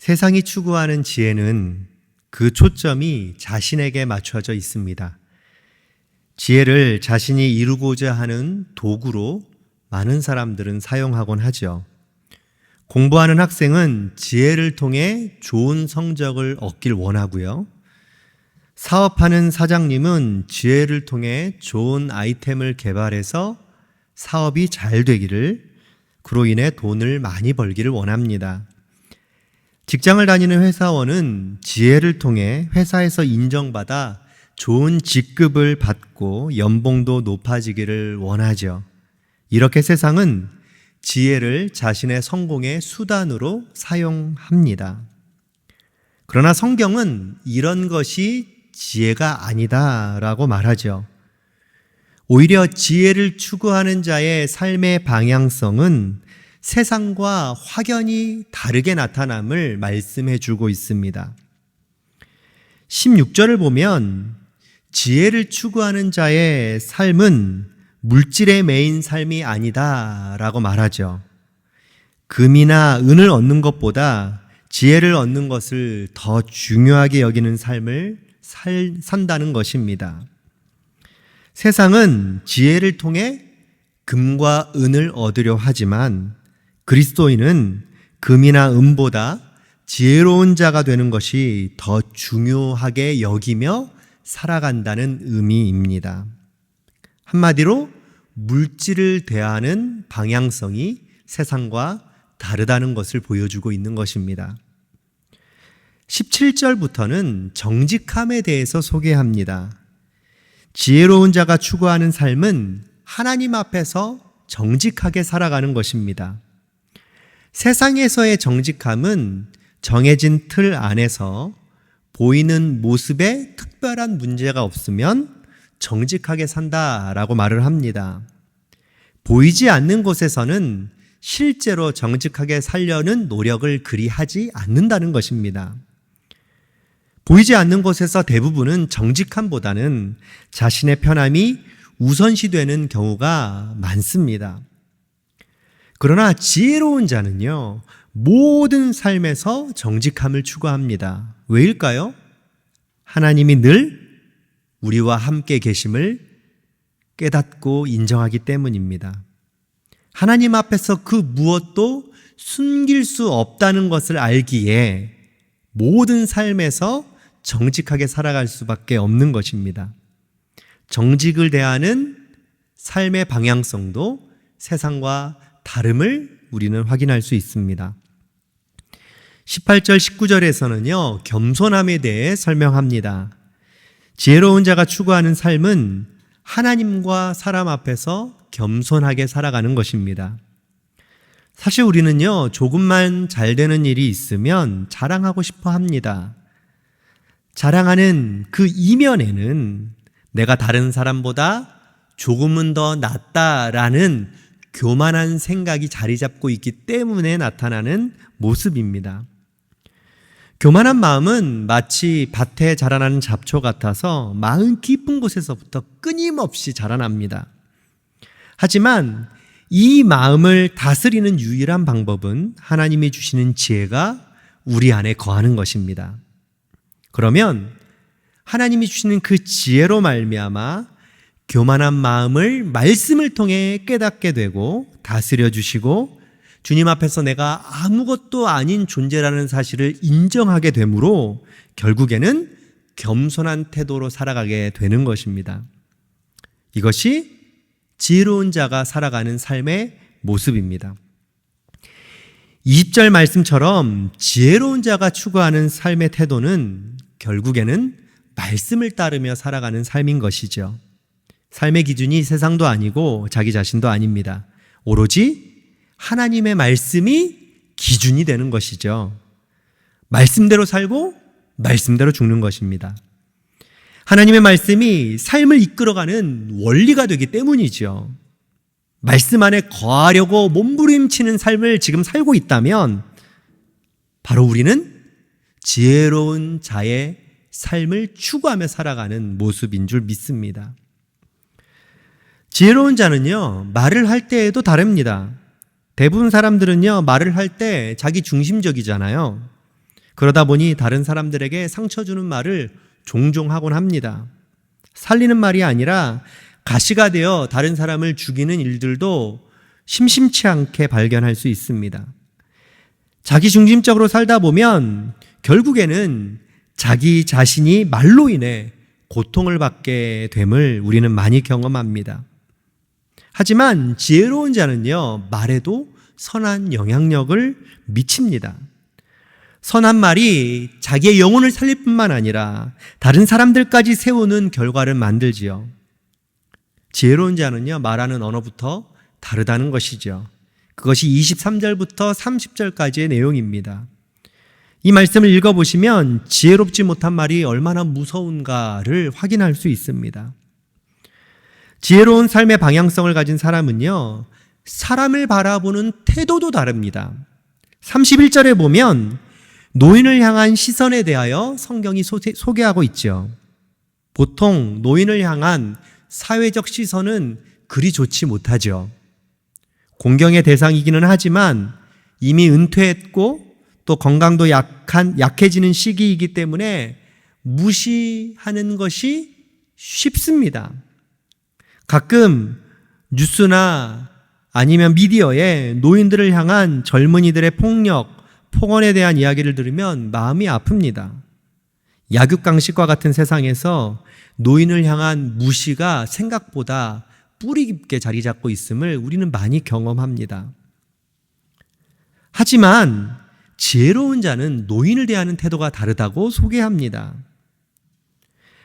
세상이 추구하는 지혜는 그 초점이 자신에게 맞춰져 있습니다. 지혜를 자신이 이루고자 하는 도구로 많은 사람들은 사용하곤 하죠. 공부하는 학생은 지혜를 통해 좋은 성적을 얻길 원하고요. 사업하는 사장님은 지혜를 통해 좋은 아이템을 개발해서 사업이 잘 되기를, 그로 인해 돈을 많이 벌기를 원합니다. 직장을 다니는 회사원은 지혜를 통해 회사에서 인정받아 좋은 직급을 받고 연봉도 높아지기를 원하죠. 이렇게 세상은 지혜를 자신의 성공의 수단으로 사용합니다. 그러나 성경은 이런 것이 지혜가 아니다라고 말하죠. 오히려 지혜를 추구하는 자의 삶의 방향성은 세상과 확연히 다르게 나타남을 말씀해 주고 있습니다. 16절을 보면 지혜를 추구하는 자의 삶은 물질에 매인 삶이 아니다 라고 말하죠. 금이나 은을 얻는 것보다 지혜를 얻는 것을 더 중요하게 여기는 삶을 산다는 것입니다. 세상은 지혜를 통해 금과 은을 얻으려 하지만 그리스도인은 금이나 은보다 지혜로운 자가 되는 것이 더 중요하게 여기며 살아간다는 의미입니다. 한마디로 물질을 대하는 방향성이 세상과 다르다는 것을 보여주고 있는 것입니다. 17절부터는 정직함에 대해서 소개합니다. 지혜로운 자가 추구하는 삶은 하나님 앞에서 정직하게 살아가는 것입니다. 세상에서의 정직함은 정해진 틀 안에서 보이는 모습에 특별한 문제가 없으면 정직하게 산다라고 말을 합니다. 보이지 않는 곳에서는 실제로 정직하게 살려는 노력을 그리 하지 않는다는 것입니다. 보이지 않는 곳에서 대부분은 정직함보다는 자신의 편함이 우선시되는 경우가 많습니다. 그러나 지혜로운 자는요, 모든 삶에서 정직함을 추구합니다. 왜일까요? 하나님이 늘 우리와 함께 계심을 깨닫고 인정하기 때문입니다. 하나님 앞에서 그 무엇도 숨길 수 없다는 것을 알기에 모든 삶에서 정직하게 살아갈 수밖에 없는 것입니다. 정직을 대하는 삶의 방향성도 세상과 다름을 우리는 확인할 수 있습니다. 18절, 19절에서는요, 겸손함에 대해 설명합니다. 지혜로운 자가 추구하는 삶은 하나님과 사람 앞에서 겸손하게 살아가는 것입니다. 사실 우리는요, 조금만 잘 되는 일이 있으면 자랑하고 싶어 합니다. 자랑하는 그 이면에는 내가 다른 사람보다 조금은 더 낫다라는 교만한 생각이 자리 잡고 있기 때문에 나타나는 모습입니다. 교만한 마음은 마치 밭에 자라나는 잡초 같아서 마음 깊은 곳에서부터 끊임없이 자라납니다. 하지만 이 마음을 다스리는 유일한 방법은 하나님이 주시는 지혜가 우리 안에 거하는 것입니다. 그러면 하나님이 주시는 그 지혜로 말미암아 교만한 마음을 말씀을 통해 깨닫게 되고 다스려 주시고 주님 앞에서 내가 아무것도 아닌 존재라는 사실을 인정하게 되므로 결국에는 겸손한 태도로 살아가게 되는 것입니다. 이것이 지혜로운 자가 살아가는 삶의 모습입니다. 20절 말씀처럼 지혜로운 자가 추구하는 삶의 태도는 결국에는 말씀을 따르며 살아가는 삶인 것이죠. 삶의 기준이 세상도 아니고 자기 자신도 아닙니다. 오로지 하나님의 말씀이 기준이 되는 것이죠. 말씀대로 살고 말씀대로 죽는 것입니다. 하나님의 말씀이 삶을 이끌어가는 원리가 되기 때문이죠. 말씀 안에 거하려고 몸부림치는 삶을 지금 살고 있다면 바로 우리는 지혜로운 자의 삶을 추구하며 살아가는 모습인 줄 믿습니다. 지혜로운 자는요, 말을 할 때에도 다릅니다. 대부분 사람들은요, 말을 할 때 자기 중심적이잖아요. 그러다 보니 다른 사람들에게 상처 주는 말을 종종 하곤 합니다. 살리는 말이 아니라 가시가 되어 다른 사람을 죽이는 일들도 심심치 않게 발견할 수 있습니다. 자기 중심적으로 살다 보면 결국에는 자기 자신이 말로 인해 고통을 받게 됨을 우리는 많이 경험합니다. 하지만 지혜로운 자는요, 말에도 선한 영향력을 미칩니다. 선한 말이 자기의 영혼을 살릴 뿐만 아니라 다른 사람들까지 세우는 결과를 만들지요. 지혜로운 자는요, 말하는 언어부터 다르다는 것이죠. 그것이 23절부터 30절까지의 내용입니다. 이 말씀을 읽어보시면 지혜롭지 못한 말이 얼마나 무서운가를 확인할 수 있습니다. 지혜로운 삶의 방향성을 가진 사람은요, 사람을 바라보는 태도도 다릅니다. 31절에 보면 노인을 향한 시선에 대하여 성경이 소개하고 있죠. 보통 노인을 향한 사회적 시선은 그리 좋지 못하죠. 공경의 대상이기는 하지만 이미 은퇴했고 또 건강도 약해지는 시기이기 때문에 무시하는 것이 쉽습니다. 가끔 뉴스나 아니면 미디어에 노인들을 향한 젊은이들의 폭력, 폭언에 대한 이야기를 들으면 마음이 아픕니다. 약육강식과 같은 세상에서 노인을 향한 무시가 생각보다 뿌리 깊게 자리 잡고 있음을 우리는 많이 경험합니다. 하지만 지혜로운 자는 노인을 대하는 태도가 다르다고 소개합니다.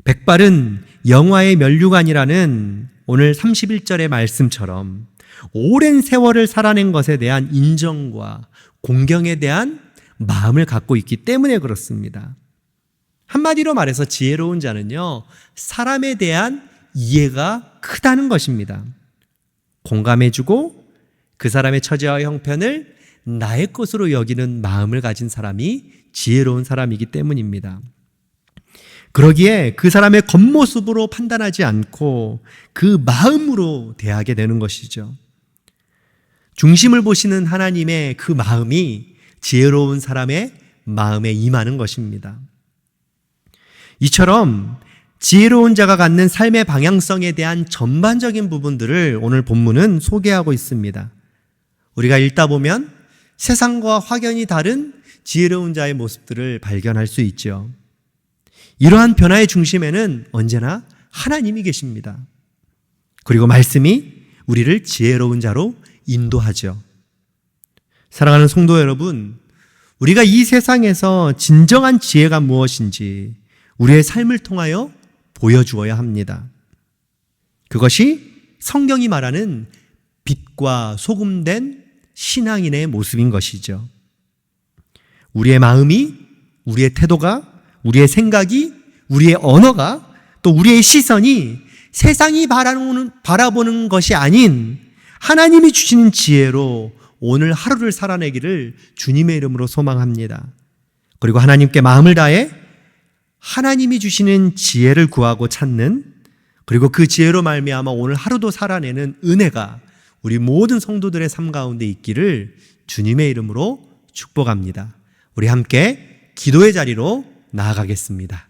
백발은 영화의 면류관이라는 오늘 31절의 말씀처럼 오랜 세월을 살아낸 것에 대한 인정과 공경에 대한 마음을 갖고 있기 때문에 그렇습니다. 한마디로 말해서 지혜로운 자는요, 사람에 대한 이해가 크다는 것입니다. 공감해주고 그 사람의 처지와 형편을 나의 것으로 여기는 마음을 가진 사람이 지혜로운 사람이기 때문입니다. 그러기에 그 사람의 겉모습으로 판단하지 않고 그 마음으로 대하게 되는 것이죠. 중심을 보시는 하나님의 그 마음이 지혜로운 사람의 마음에 임하는 것입니다. 이처럼 지혜로운 자가 갖는 삶의 방향성에 대한 전반적인 부분들을 오늘 본문은 소개하고 있습니다. 우리가 읽다 보면 세상과 확연히 다른 지혜로운 자의 모습들을 발견할 수 있죠. 이러한 변화의 중심에는 언제나 하나님이 계십니다. 그리고 말씀이 우리를 지혜로운 자로 인도하죠. 사랑하는 성도 여러분, 우리가 이 세상에서 진정한 지혜가 무엇인지 우리의 삶을 통하여 보여주어야 합니다. 그것이 성경이 말하는 빛과 소금된 신앙인의 모습인 것이죠. 우리의 마음이, 우리의 태도가, 우리의 생각이, 우리의 언어가, 또 우리의 시선이 세상이 바라보는 것이 아닌 하나님이 주시는 지혜로 오늘 하루를 살아내기를 주님의 이름으로 소망합니다. 그리고 하나님께 마음을 다해 하나님이 주시는 지혜를 구하고 찾는, 그리고 그 지혜로 말미암아 오늘 하루도 살아내는 은혜가 우리 모든 성도들의 삶 가운데 있기를 주님의 이름으로 축복합니다. 우리 함께 기도의 자리로 나아가겠습니다.